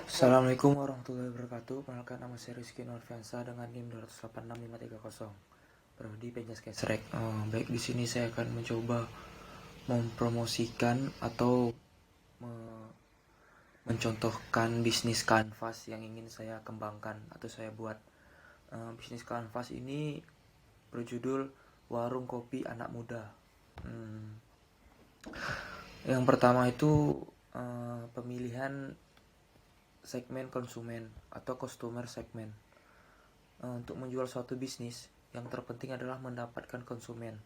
Assalamualaikum warahmatullahi wabarakatuh. Perkenalkan, nama saya Rizky Nurfiansa dengan NIM 2865530. Prodi Penjas Kesrek. Baik, di sini saya akan mencoba mempromosikan atau mencontohkan bisnis kanvas yang ingin saya kembangkan atau saya buat. Bisnis kanvas ini berjudul Warung Kopi Anak Muda. Yang pertama itu pemilihan segmen konsumen atau customer segment. Untuk menjual suatu bisnis, yang terpenting adalah mendapatkan konsumen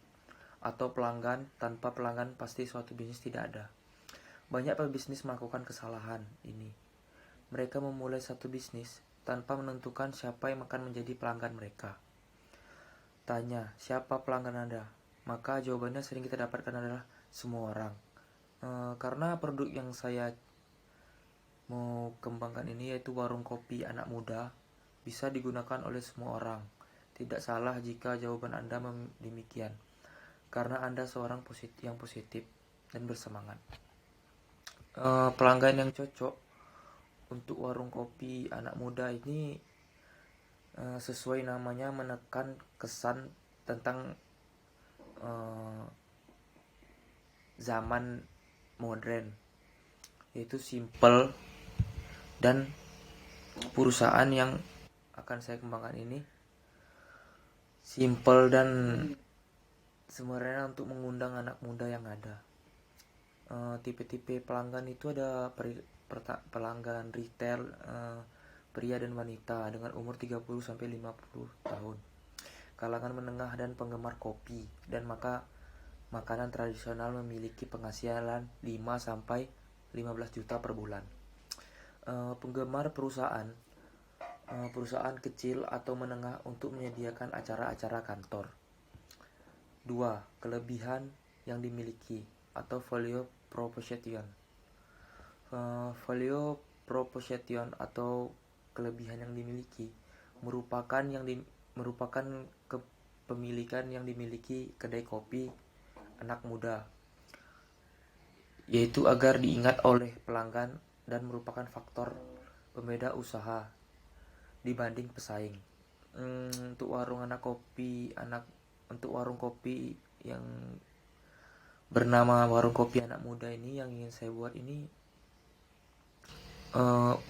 atau pelanggan. Tanpa pelanggan pasti suatu bisnis tidak ada. Banyak pebisnis melakukan kesalahan ini. Mereka memulai satu bisnis tanpa menentukan siapa yang akan menjadi pelanggan mereka. Tanya, siapa pelanggan Anda? Maka jawabannya sering kita dapatkan adalah semua orang. Karena produk yang saya mau kembangkan ini yaitu warung kopi anak muda, bisa digunakan oleh semua orang. Tidak salah jika jawaban Anda demikian, karena Anda seorang yang positif dan bersemangat. Pelanggan yang cocok untuk warung kopi anak muda ini sesuai namanya, menekan kesan tentang zaman modern, yaitu simple. Dan perusahaan yang akan saya kembangkan ini simple dan sebenarnya untuk mengundang anak muda yang ada. Tipe-tipe pelanggan itu ada pelanggan retail, pria dan wanita dengan umur 30-50 tahun, kalangan menengah dan penggemar kopi, dan makanan tradisional memiliki penghasilan 5-15 juta per bulan. Penggemar perusahaan kecil atau menengah untuk menyediakan acara-acara kantor. 2. Kelebihan yang dimiliki atau value proposition. Value proposition atau kelebihan yang dimiliki merupakan kepemilikan yang dimiliki kedai kopi anak muda, yaitu agar diingat oleh pelanggan dan merupakan faktor pembeda usaha dibanding pesaing. Untuk warung kopi yang bernama Warung Kopi Anak Muda ini, yang ingin saya buat ini,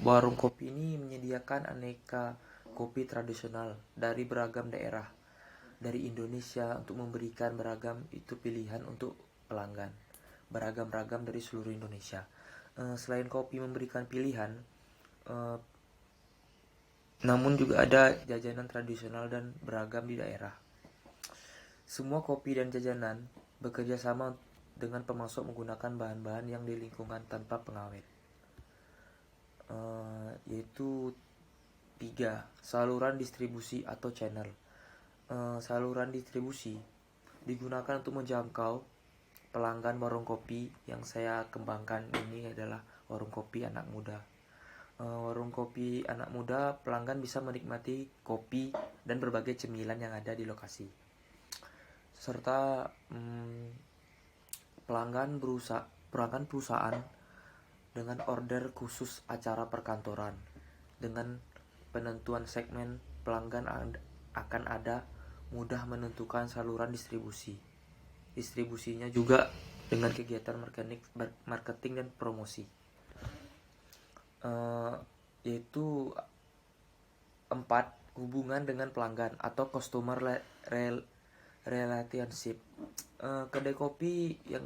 warung kopi ini menyediakan aneka kopi tradisional dari beragam daerah dari Indonesia untuk memberikan beragam itu pilihan untuk pelanggan, beragam-ragam dari seluruh Indonesia. Selain kopi memberikan pilihan, namun juga ada jajanan tradisional dan beragam di daerah. Semua kopi dan jajanan bekerja sama dengan pemasok menggunakan bahan-bahan yang di lingkungan tanpa pengawet, yaitu 3. Saluran distribusi atau channel. Saluran distribusi digunakan untuk menjangkau pelanggan warung kopi yang saya kembangkan ini adalah warung kopi anak muda. Warung kopi anak muda, pelanggan bisa menikmati kopi dan berbagai cemilan yang ada di lokasi, serta pelanggan perusahaan dengan order khusus acara perkantoran. Dengan penentuan segmen pelanggan akan ada mudah menentukan saluran distribusinya juga dengan kegiatan marketing dan promosi, yaitu 4. Hubungan dengan pelanggan atau customer relationship. Kedai kopi yang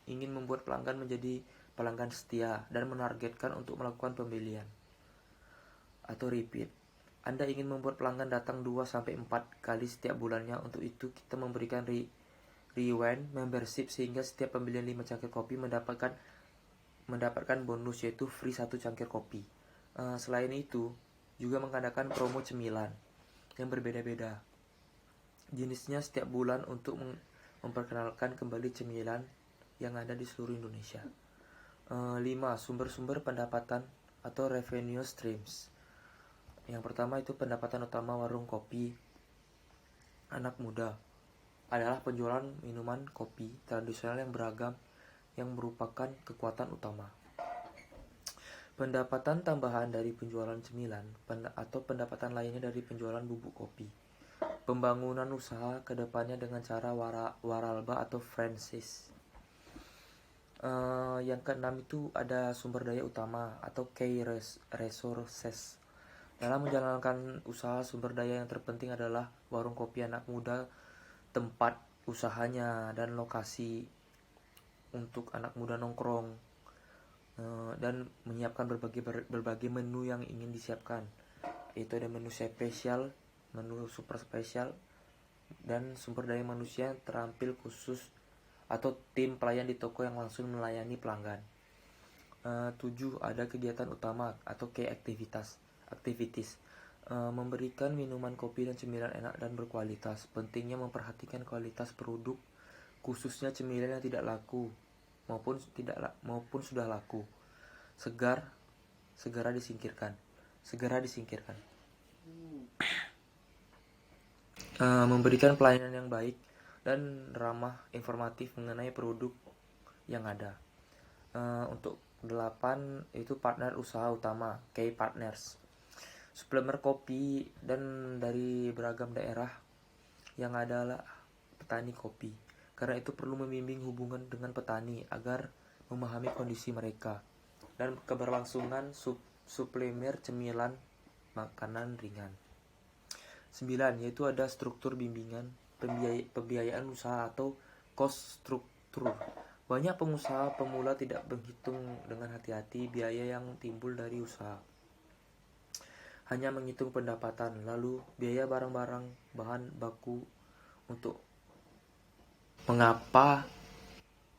ingin membuat pelanggan menjadi pelanggan setia dan menargetkan untuk melakukan pembelian atau repeat. Anda ingin membuat pelanggan datang 2-4 kali setiap bulannya. Untuk itu kita memberikan rewind membership, sehingga setiap pembelian 5 cangkir kopi mendapatkan bonus, yaitu free 1 cangkir kopi. Selain itu juga mengadakan promo cemilan yang berbeda-beda jenisnya setiap bulan untuk memperkenalkan kembali cemilan yang ada di seluruh Indonesia. 5. Sumber-sumber pendapatan atau revenue streams. Yang pertama itu pendapatan utama warung kopi anak muda adalah penjualan minuman kopi tradisional yang beragam yang merupakan kekuatan utama. Pendapatan tambahan dari penjualan cemilan atau pendapatan lainnya dari penjualan bubuk kopi. Pembangunan usaha ke depannya dengan cara waralba atau franchise. Yang keenam itu ada sumber daya utama atau key resources. Dalam menjalankan usaha, sumber daya yang terpenting adalah warung kopi anak muda, tempat usahanya dan lokasi untuk anak muda nongkrong, dan menyiapkan berbagai menu yang ingin disiapkan. Itu ada menu spesial, menu super spesial, dan sumber daya manusia terampil khusus atau tim pelayan di toko yang langsung melayani pelanggan. 7. Ada kegiatan utama atau key activities. Memberikan minuman kopi dan cemilan enak dan berkualitas. Pentingnya memperhatikan kualitas produk, khususnya cemilan yang tidak laku maupun sudah laku. Segera disingkirkan. Memberikan pelayanan yang baik dan ramah informatif mengenai produk yang ada. Untuk 8 itu partner usaha utama, key partners. Supplier kopi dan dari beragam daerah yang adalah petani kopi. Karena itu perlu membimbing hubungan dengan petani agar memahami kondisi mereka dan keberlangsungan supplier cemilan makanan ringan. 9. Yaitu ada struktur bimbingan pembiayaan usaha atau cost struktur. Banyak pengusaha pemula tidak menghitung dengan hati-hati biaya yang timbul dari usaha. Hanya menghitung pendapatan, lalu biaya barang-barang bahan baku untuk mengapa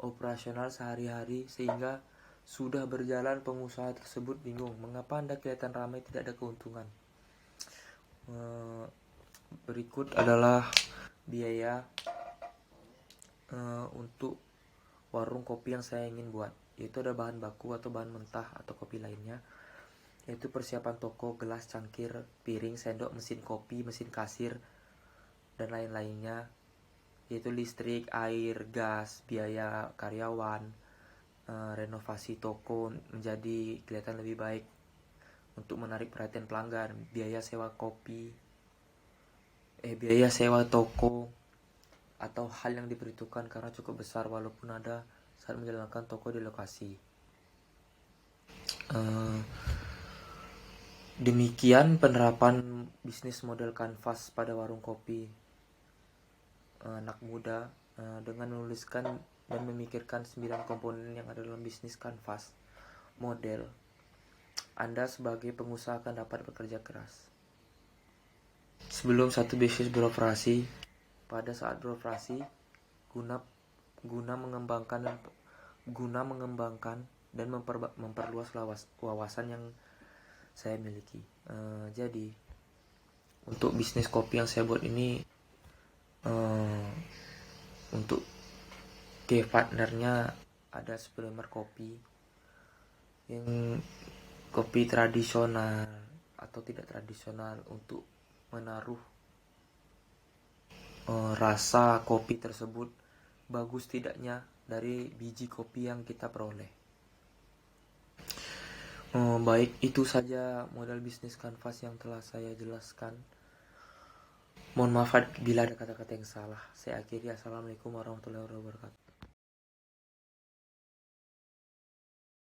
operasional sehari-hari, sehingga sudah berjalan pengusaha tersebut bingung mengapa Anda kelihatan ramai tidak ada keuntungan. Berikut adalah biaya untuk warung kopi yang saya ingin buat, yaitu ada bahan baku atau bahan mentah atau kopi lainnya, yaitu persiapan toko, gelas, cangkir, piring, sendok, mesin kopi, mesin kasir, dan lain-lainnya, yaitu listrik, air, gas, biaya karyawan, renovasi toko menjadi kelihatan lebih baik untuk menarik perhatian pelanggan, biaya sewa toko, atau hal yang diperhitungkan karena cukup besar walaupun ada saat menjalankan toko di lokasi. Demikian penerapan bisnis model kanvas pada warung kopi anak muda dengan menuliskan dan memikirkan 9 komponen yang ada dalam bisnis kanvas model. Anda sebagai pengusaha akan dapat bekerja keras. Sebelum satu bisnis beroperasi, pada saat beroperasi, guna mengembangkan dan memperluas wawasan yang saya miliki. Jadi untuk bisnis kopi yang saya buat ini, untuk key partnernya ada supplier kopi yang kopi tradisional atau tidak tradisional untuk menaruh rasa kopi tersebut bagus tidaknya dari biji kopi yang kita peroleh. Baik, itu saja modal bisnis kanvas yang telah saya jelaskan. Mohon maaf bila ada kata-kata yang salah. Saya akhiri. Assalamualaikum warahmatullahi wabarakatuh.